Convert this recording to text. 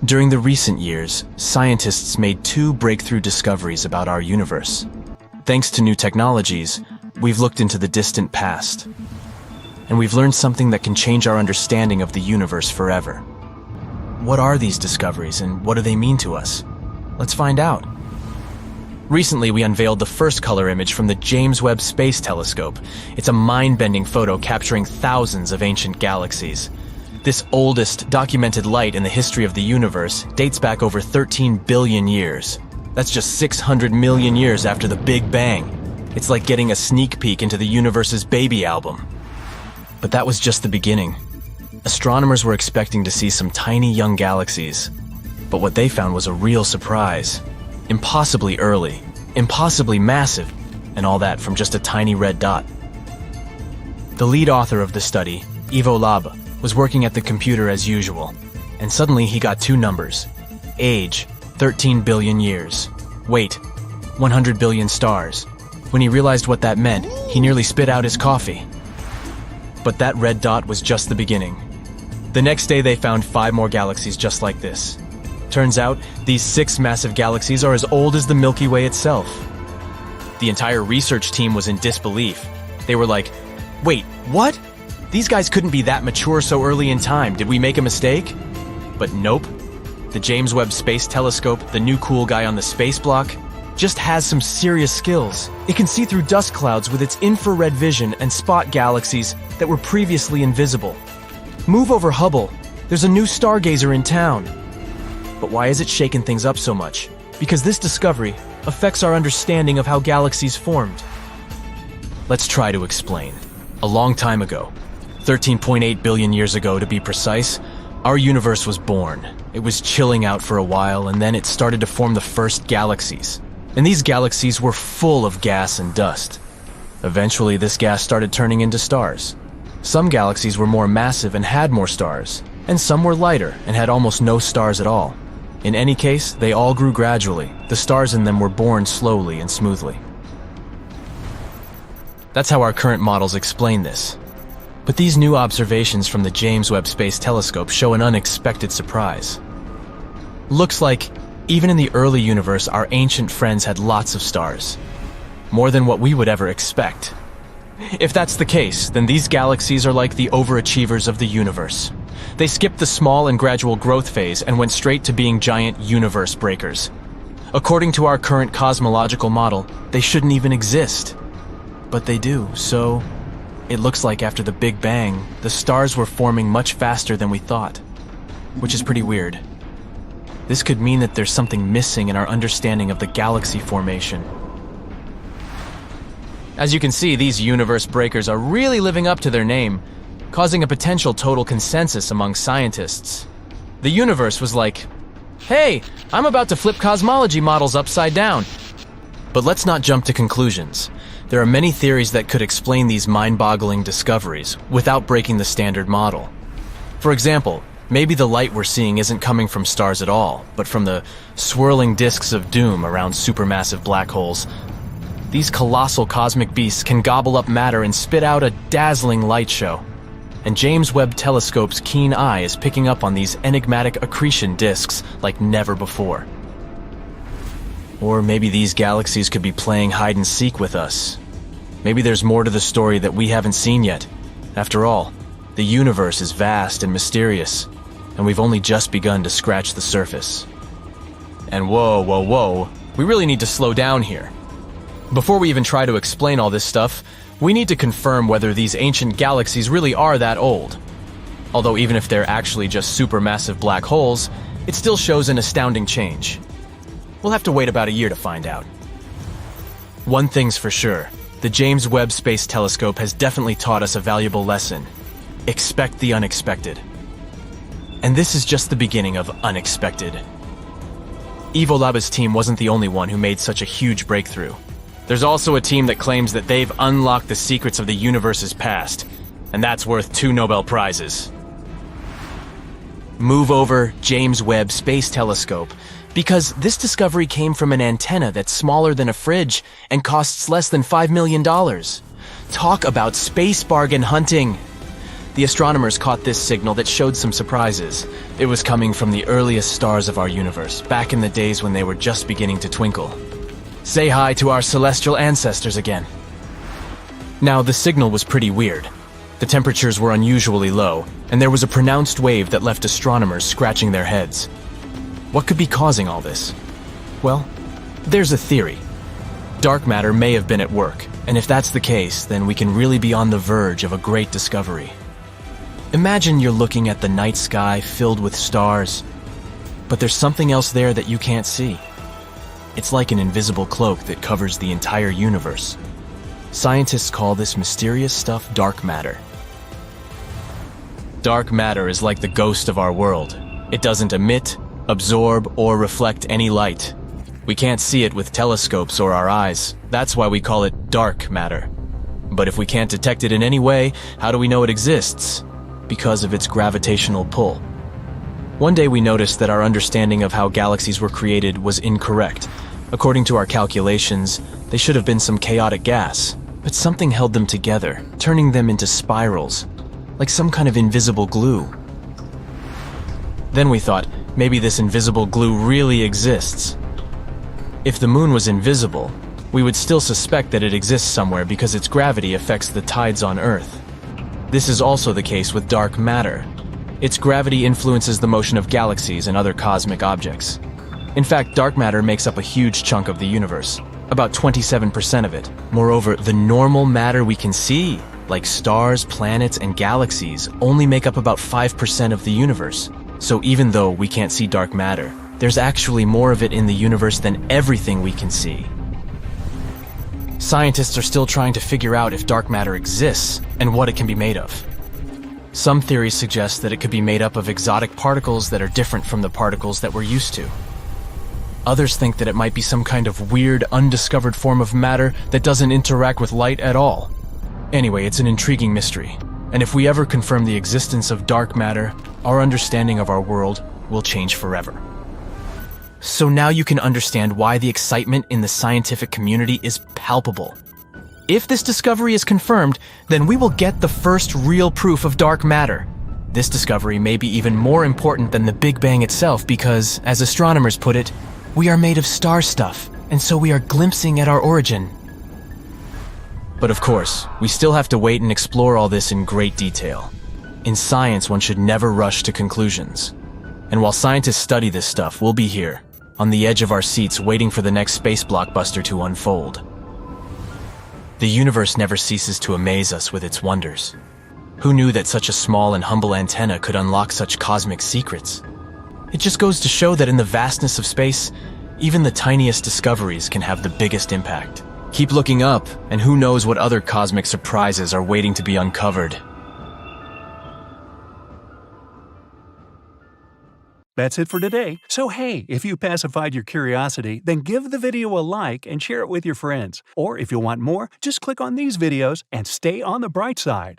During the recent years, scientists made two breakthrough discoveries about our universe. Thanks to new technologies, we've looked into the distant past, and we've learned something that can change our understanding of the universe forever. What are these discoveries, and what do they mean to us? Let's find out. Recently, we unveiled the first color image from the James Webb Space Telescope. It's a mind-bending photo capturing thousands of ancient galaxies. This oldest documented light in the history of the universe dates back over 13 billion years. That's just 600 million years after the Big Bang. It's like getting a sneak peek into the universe's baby album. But that was just the beginning. Astronomers were expecting to see some tiny young galaxies, but what they found was a real surprise. Impossibly early, impossibly massive, and all that from just a tiny red dot. The lead author of the study, Ivo Laba, was working at the computer as usual, and suddenly he got two numbers. Age, 13 billion years. Weight, 100 billion stars. When he realized what that meant, he nearly spit out his coffee. But that red dot was just the beginning. The next day they found 5 more galaxies just like this. Turns out, these 6 massive galaxies are as old as the Milky Way itself. The entire research team was in disbelief. They were like, wait, what? These guys couldn't be that mature so early in time. Did we make a mistake? But nope. The James Webb Space Telescope, the new cool guy on the space block, just has some serious skills. It can see through dust clouds with its infrared vision and spot galaxies that were previously invisible. Move over Hubble. There's a new stargazer in town. But why is it shaking things up so much? Because this discovery affects our understanding of how galaxies formed. Let's try to explain. A long time ago, 13.8 billion years ago to be precise, our universe was born. It was chilling out for a while, and then it started to form the first galaxies. And these galaxies were full of gas and dust. Eventually, this gas started turning into stars. Some galaxies were more massive and had more stars, and some were lighter and had almost no stars at all. In any case, they all grew gradually. The stars in them were born slowly and smoothly. That's how our current models explain this. But these new observations from the James Webb Space Telescope show an unexpected surprise. Looks like, even in the early universe, our ancient friends had lots of stars. More than what we would ever expect. If that's the case, then these galaxies are like the overachievers of the universe. They skipped the small and gradual growth phase and went straight to being giant universe breakers. According to our current cosmological model, they shouldn't even exist. But they do, so it looks like after the Big Bang, the stars were forming much faster than we thought, which is pretty weird. This could mean that there's something missing in our understanding of the galaxy formation. As you can see, these universe breakers are really living up to their name, causing a potential total consensus among scientists. The universe was like, hey, I'm about to flip cosmology models upside down. But let's not jump to conclusions. There are many theories that could explain these mind-boggling discoveries without breaking the standard model. For example, maybe the light we're seeing isn't coming from stars at all, but from the swirling disks of doom around supermassive black holes. These colossal cosmic beasts can gobble up matter and spit out a dazzling light show. And James Webb Telescope's keen eye is picking up on these enigmatic accretion disks like never before. Or maybe these galaxies could be playing hide-and-seek with us. Maybe there's more to the story that we haven't seen yet. After all, the universe is vast and mysterious, and we've only just begun to scratch the surface. And whoa, we really need to slow down here. Before we even try to explain all this stuff, we need to confirm whether these ancient galaxies really are that old. Although even if they're actually just supermassive black holes, it still shows an astounding change. We'll have to wait about a year to find out. One thing's for sure, the James Webb Space Telescope has definitely taught us a valuable lesson. Expect the unexpected. And this is just the beginning of unexpected. Ivo Laba's team wasn't the only one who made such a huge breakthrough. There's also a team that claims that they've unlocked the secrets of the universe's past, and that's worth 2 Nobel Prizes. Move over James Webb Space Telescope, because this discovery came from an antenna that's smaller than a fridge and costs less than $5 million. Talk about space bargain hunting. the astronomers caught this signal that showed some surprises. It was coming from the earliest stars of our universe, back in the days when they were just beginning to twinkle. Say hi to our celestial ancestors again. Now, the signal was pretty weird. The temperatures were unusually low, and there was a pronounced wave that left astronomers scratching their heads. What could be causing all this? Well, there's a theory. Dark matter may have been at work, and if that's the case, then we can really be on the verge of a great discovery. Imagine you're looking at the night sky filled with stars, but there's something else there that you can't see. It's like an invisible cloak that covers the entire universe. Scientists call this mysterious stuff dark matter. Dark matter is like the ghost of our world. It doesn't emit, absorb, or reflect any light. We can't see it with telescopes or our eyes. That's why we call it dark matter. But if we can't detect it in any way, how do we know it exists? Because of its gravitational pull. One day we noticed that our understanding of how galaxies were created was incorrect. According to our calculations, they should have been some chaotic gas, but something held them together, turning them into spirals, like some kind of invisible glue. Then we thought, maybe this invisible glue really exists. If the moon was invisible, we would still suspect that it exists somewhere because its gravity affects the tides on Earth. This is also the case with dark matter. Its gravity influences the motion of galaxies and other cosmic objects. In fact, dark matter makes up a huge chunk of the universe, about 27% of it. Moreover, the normal matter we can see, like stars, planets, and galaxies, only make up about 5% of the universe. So even though we can't see dark matter, there's actually more of it in the universe than everything we can see. Scientists are still trying to figure out if dark matter exists and what it can be made of. Some theories suggest that it could be made up of exotic particles that are different from the particles that we're used to. Others think that it might be some kind of weird, undiscovered form of matter that doesn't interact with light at all. Anyway, it's an intriguing mystery, and if we ever confirm the existence of dark matter, our understanding of our world will change forever. So now you can understand why the excitement in the scientific community is palpable. If this discovery is confirmed, then we will get the first real proof of dark matter. This discovery may be even more important than the Big Bang itself because, as astronomers put it, we are made of star stuff, and so we are glimpsing at our origin. But of course, we still have to wait and explore all this in great detail. In science, one should never rush to conclusions. And while scientists study this stuff, we'll be here, on the edge of our seats waiting for the next space blockbuster to unfold. The universe never ceases to amaze us with its wonders. Who knew that such a small and humble antenna could unlock such cosmic secrets? It just goes to show that in the vastness of space, even the tiniest discoveries can have the biggest impact. Keep looking up, and who knows what other cosmic surprises are waiting to be uncovered. That's it for today. So hey, if you pacified your curiosity, then give the video a like and share it with your friends. Or if you want more, just click on these videos and stay on the bright side.